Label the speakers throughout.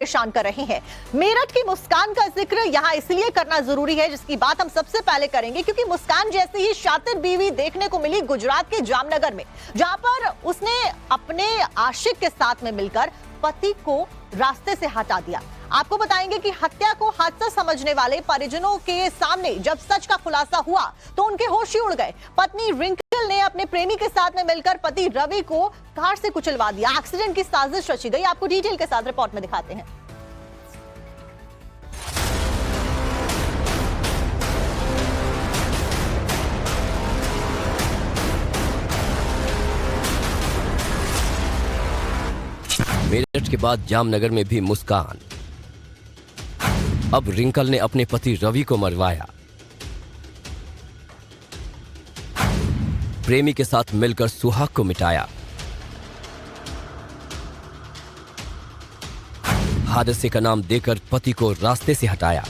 Speaker 1: परेशान कर रही हैं। मेरठ की मुस्कान का जिक्र यहां इसलिए करना जरूरी है, जिसकी बात हम सबसे पहले करेंगे क्योंकि मुस्कान जैसी ही शातिर बीवी देखने को मिली गुजरात के जामनगर में, जहां पर उसने अपने आशिक के साथ में मिलकर पति को रास्ते से हटा दिया। आपको बताएंगे कि हत्या को हादसा समझने वाले परिजनों के सामने जब सच का खुलासा हुआ तो उनके होश ही उड़ गए। पत्नी रिंकल ने अपने प्रेमी के साथ में मिलकर पति रवि को कार से कुचलवा दिया। एक्सीडेंट की साजिश रची गई। आपको डिटेल के साथ रिपोर्ट में दिखाते हैं।
Speaker 2: मेरठ के बाद जामनगर में भी मुस्कान। अब रिंकल ने अपने पति रवि को मरवाया। प्रेमी के साथ मिलकर सुहाग को मिटाया। हादसे का नाम देकर पति को रास्ते से हटाया।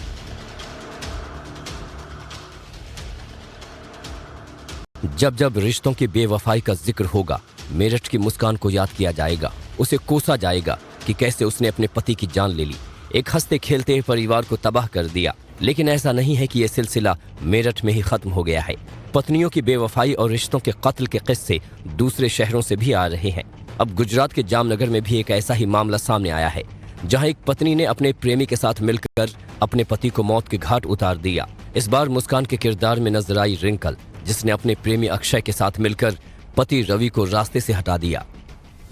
Speaker 2: जब जब रिश्तों की बेवफाई का जिक्र होगा, मेरठ की मुस्कान को याद किया जाएगा। उसे कोसा जाएगा कि कैसे उसने अपने पति की जान ले ली, एक हंसते खेलते परिवार को तबाह कर दिया। लेकिन ऐसा नहीं है कि यह सिलसिला मेरठ में ही खत्म हो गया है। पत्नियों की बेवफाई और रिश्तों के कत्ल के किस्से दूसरे शहरों से भी आ रहे हैं। अब गुजरात के जामनगर में भी एक ऐसा ही मामला सामने आया है, जहां एक पत्नी ने अपने प्रेमी के साथ मिलकर अपने पति को मौत के घाट उतार दिया। इस बार मुस्कान के किरदार में नजर आई रिंकल, जिसने अपने प्रेमी अक्षय के साथ मिलकर पति रवि को रास्ते से हटा दिया।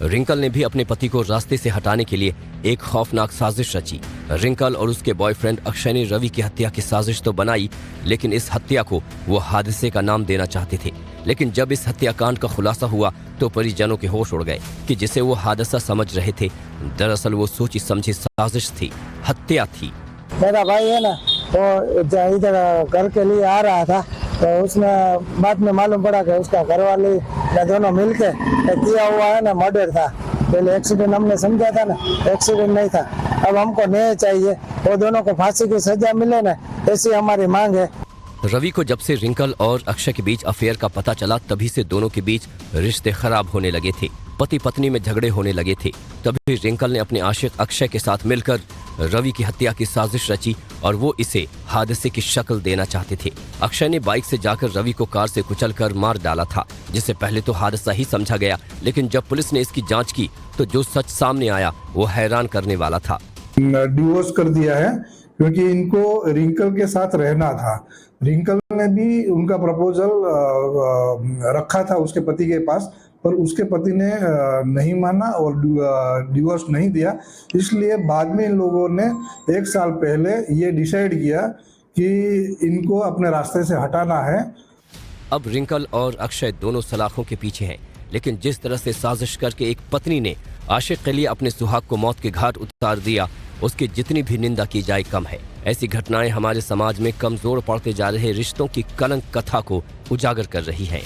Speaker 2: रिंकल ने भी अपने पति को रास्ते से हटाने के लिए एक खौफनाक साजिश रची। रिंकल और उसके बॉयफ्रेंड अक्षय ने रवि की हत्या की साजिश तो बनाई, लेकिन इस हत्या को वो हादसे का नाम देना चाहते थे। लेकिन जब इस हत्याकांड का खुलासा हुआ तो परिजनों के होश उड़ गए कि जिसे वो हादसा समझ रहे थे, दरअसल वो सोची समझी साजिश थी, हत्या थी।
Speaker 3: मेरा भाई है ना, वो इधर घर के लिए आ रहा था, तो उसमें बाद में मालूम पड़ा कि उसका घर वाले दोनों मिलके किया हुआ है ना मर्डर था। पहले एक्सीडेंट हमने समझा था ना, एक्सीडेंट नहीं था। अब हमको न्याय चाहिए, वो दोनों को फांसी की सजा मिले ना, ऐसी हमारी मांग है।
Speaker 2: रवि को जब से रिंकल और अक्षय के बीच अफेयर का पता चला, तभी से दोनों के बीच रिश्ते खराब होने लगे थे। पति पत्नी में झगड़े होने लगे थे। तभी रिंकल ने अपने आशिक अक्षय के साथ मिलकर रवि की हत्या की साजिश रची और वो इसे हादसे की शक्ल देना चाहते थे। अक्षय ने बाइक से जाकर रवि को कार से कुचलकर मार डाला था, जिसे पहले तो हादसा ही समझा गया। लेकिन जब पुलिस ने इसकी जांच की तो जो सच सामने आया वो हैरान करने वाला था।
Speaker 4: डिवोर्स कर दिया है क्योंकि इनको रिंकल के साथ रहना था। रिंकल ने भी उनका प्रपोजल रखा था उसके पति के पास, पर उसके पति ने नहीं माना और डिवोर्स नहीं दिया। इसलिए बाद में इन लोगों ने 1 साल पहले ये डिसाइड किया कि इनको अपने रास्ते से हटाना है।
Speaker 2: अब रिंकल और अक्षय दोनों सलाखों के पीछे हैं, लेकिन जिस तरह से साजिश करके एक पत्नी ने आशिक के लिए अपने सुहाग को मौत के घाट उतार दिया, उसकी जितनी भी निंदा की जाए कम है। ऐसी घटनाएं हमारे समाज में कमजोर पड़ते जा रहे रिश्तों की कलंक कथा को उजागर कर रही हैं।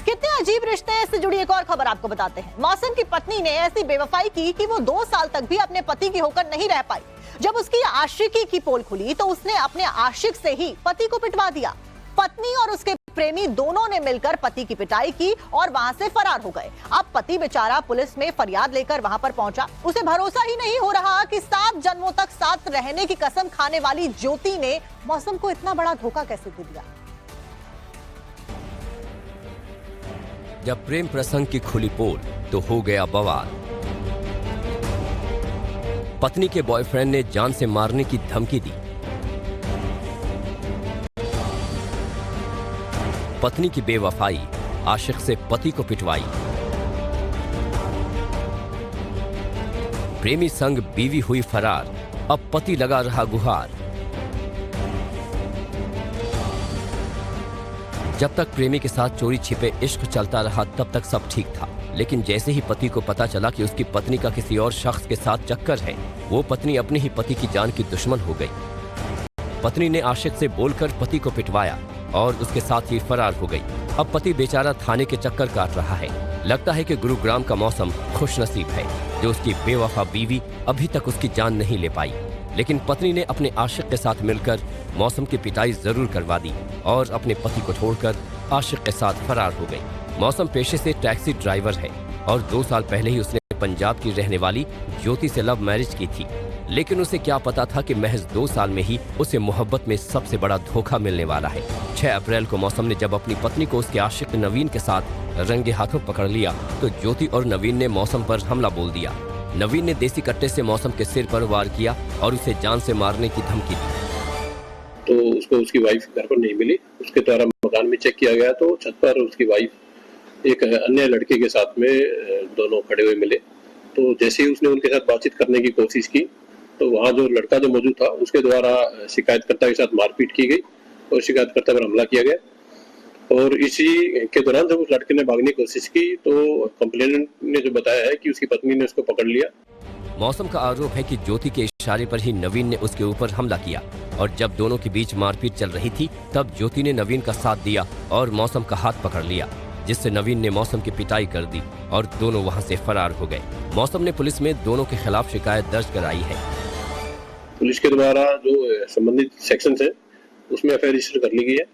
Speaker 1: कितने अजीब रिश्ते हैं, इससे जुड़ी एक और खबर आपको बताते हैं। मौसम की पत्नी ने ऐसी बेवफाई की कि वो 2 साल तक भी अपने पति की होकर नहीं रह पाई। जब उसकी आशिकी की पोल खुली तो उसने अपने आशिक से ही पति को पिटवा दिया। पत्नी और उसके प्रेमी दोनों ने मिलकर पति की पिटाई की और वहां से फरार हो गए। अब पति बेचारा पुलिस में फरियाद लेकर वहां पर पहुंचा। उसे भरोसा ही नहीं हो रहा कि 7 जन्मों तक साथ रहने की कसम खाने वाली ज्योति ने मौसम को इतना बड़ा धोखा कैसे दे दिया।
Speaker 2: जब प्रेम प्रसंग की खुली पोल तो हो गया बवाल। पत्नी के बॉयफ्रेंड ने जान से मारने की धमकी दी। पत्नी की बेवफाई, आशिक से पति को पिटवाई। प्रेमी संग बीवी हुई फरार, अब पति लगा रहा गुहार। जब तक प्रेमी के साथ चोरी छिपे इश्क चलता रहा तब तक सब ठीक था, लेकिन जैसे ही पति को पता चला कि उसकी पत्नी का किसी और शख्स के साथ चक्कर है, वो पत्नी अपने ही पति की जान की दुश्मन हो गई। पत्नी ने आशिक से बोलकर पति को पिटवाया और उसके साथ ही फरार हो गई। अब पति बेचारा थाने के चक्कर काट रहा है। लगता है कि गुरुग्राम का मौसम खुशनसीब है, जो उसकी बेवफा बीवी अभी तक उसकी जान नहीं ले पाई। लेकिन पत्नी ने अपने आशिक के साथ मिलकर मौसम की पिटाई जरूर करवा दी और अपने पति को छोड़कर आशिक के साथ फरार हो गई। मौसम पेशे से टैक्सी ड्राइवर है और 2 साल पहले ही उसने पंजाब की रहने वाली ज्योति से लव मैरिज की थी, लेकिन उसे क्या पता था कि महज 2 साल में ही उसे मोहब्बत में सबसे बड़ा धोखा मिलने वाला है। 6 अप्रैल को मौसम ने जब अपनी पत्नी को उसके आशिक नवीन के साथ रंगे हाथों पकड़ लिया तो ज्योति और नवीन ने मौसम पर हमला बोल दिया। नवीन ने देसी कट्टे से मौसम के सिर पर वार किया और उसे जान से मारने की धमकी दी।
Speaker 5: तो उसको उसकी वाइफ घर पर नहीं मिली। उसके द्वारा मकान में चेक किया गया तो छत पर उसकी वाइफ एक अन्य लड़के के साथ में दोनों खड़े हुए मिले। तो जैसे ही उसने उनके साथ बातचीत करने की कोशिश की तो वहाँ जो लड़का जो मौजूद था उसके द्वारा शिकायतकर्ता के साथ मारपीट की गई और शिकायतकर्ता पर हमला किया गया। और इसी के दौरान जब उस लड़के ने भागने की कोशिश की तो कंप्लेनेंट ने जो बताया है कि उसकी पत्नी ने उसको पकड़ लिया।
Speaker 2: मौसम का आरोप है कि ज्योति के इशारे पर ही नवीन ने उसके ऊपर हमला किया और जब दोनों के बीच मारपीट चल रही थी तब ज्योति ने नवीन का साथ दिया और मौसम का हाथ पकड़ लिया, जिससे नवीन ने मौसम की पिटाई कर दी और दोनों वहां से फरार हो गए। मौसम ने पुलिस में दोनों के खिलाफ शिकायत दर्ज कराई है।
Speaker 5: पुलिस के द्वारा जो संबंधित सेक्शन है उसमें एफआईआर रजिस्टर कर ली गई है।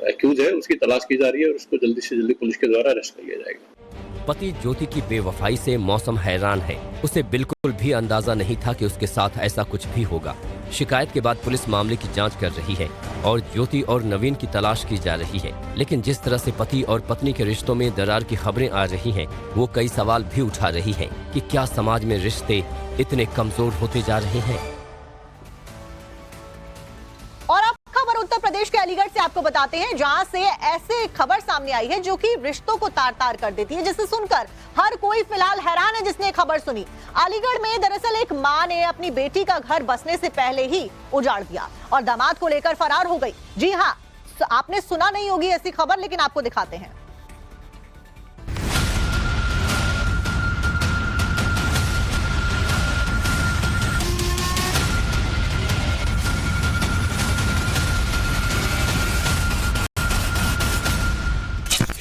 Speaker 5: एक्यूज है उसकी तलाश की जा रही है और उसको जल्दी से जल्दी पुलिस के द्वारा अरेस्ट कर लिया जाएगा।
Speaker 2: पति ज्योति की बेवफाई से मौसम हैरान है। उसे बिल्कुल भी अंदाजा नहीं था कि उसके साथ ऐसा कुछ भी होगा। शिकायत के बाद पुलिस मामले की जांच कर रही है और ज्योति और नवीन की तलाश की जा रही है। लेकिन जिस तरह से पति और पत्नी के रिश्तों में दरार की खबरें आ रही हैं, वो कई सवाल भी उठा रही हैं कि क्या समाज में रिश्ते इतने कमजोर होते जा रहे हैं।
Speaker 1: और अब खबर उत्तर प्रदेश के अलीगढ़ से आपको बताते हैं, जहां से ऐसे खबर सामने आई है जो कि रिश्तों को तार तार कर देती है, जिसे सुनकर हर कोई फिलहाल हैरान है जिसने खबर सुनी। अलीगढ़ में दरअसल एक मां ने अपनी बेटी का घर बसने से पहले ही उजाड़ दिया और दामाद को लेकर फरार हो गई। जी हां, आपने सुना नहीं होगी ऐसी खबर, लेकिन आपको दिखाते हैं।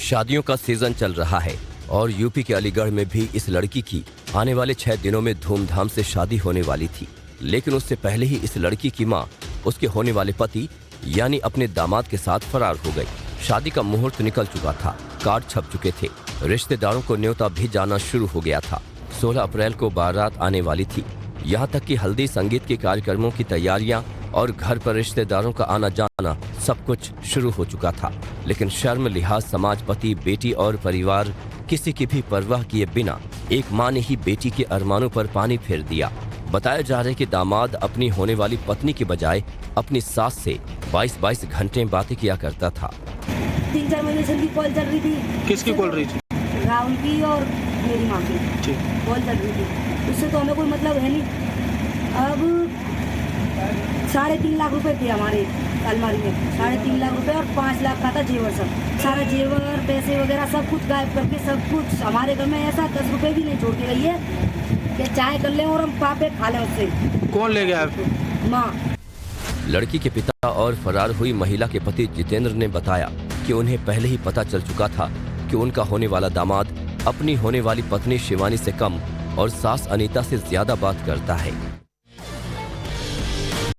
Speaker 2: शादियों का सीजन चल रहा है और यूपी के अलीगढ़ में भी इस लड़की की आने वाले 6 दिनों में धूमधाम से शादी होने वाली थी। लेकिन उससे पहले ही इस लड़की की मां उसके होने वाले पति यानी अपने दामाद के साथ फरार हो गई। शादी का मुहूर्त निकल चुका था, कार्ड छप चुके थे, रिश्तेदारों को न्योता भी जाना शुरू हो गया था। 16 अप्रैल को बारात आने वाली थी। यहाँ तक कि हल्दी संगीत के कार्यक्रमों की तैयारियां और घर पर रिश्तेदारों का आना जाना सब कुछ शुरू हो चुका था। लेकिन शर्म, लिहाज, समाज, पति, बेटी और परिवार किसी की भी परवाह किए बिना एक मां ने ही बेटी के अरमानों पर पानी फेर दिया। बताया जा रहा है कि दामाद अपनी होने वाली पत्नी के बजाय अपनी सास से 22-22 घंटे बातें किया करता था।
Speaker 6: 3-4 महीने से कॉल चल रही थी।
Speaker 7: किसकी कॉल रही थी?
Speaker 6: राहुल की और मेरी माँ की कॉल चल रही थी। उससे तो हमें कोई मतलब है नहीं। अब 3.5 लाख रुपए थे हमारे अलमारी में, 3.5 लाख रुपए और 5 लाख का था जेवर। सब सारा जेवर, पैसे वगैरह सब कुछ गायब करके सब कुछ हमारे घर में ऐसा 10 रुपए भी नहीं छोड़ के गई है कि चाय कर लें और हम पापे खा लें उससे।
Speaker 7: कौन ले गया?
Speaker 6: माँ।
Speaker 2: लड़की के पिता और फरार हुई महिला के पति जितेंद्र ने बताया कि उन्हें पहले ही पता चल चुका था कि उनका होने वाला दामाद अपनी होने वाली पत्नी शिवानी से कम और सास अनीता से ज्यादा बात करता है।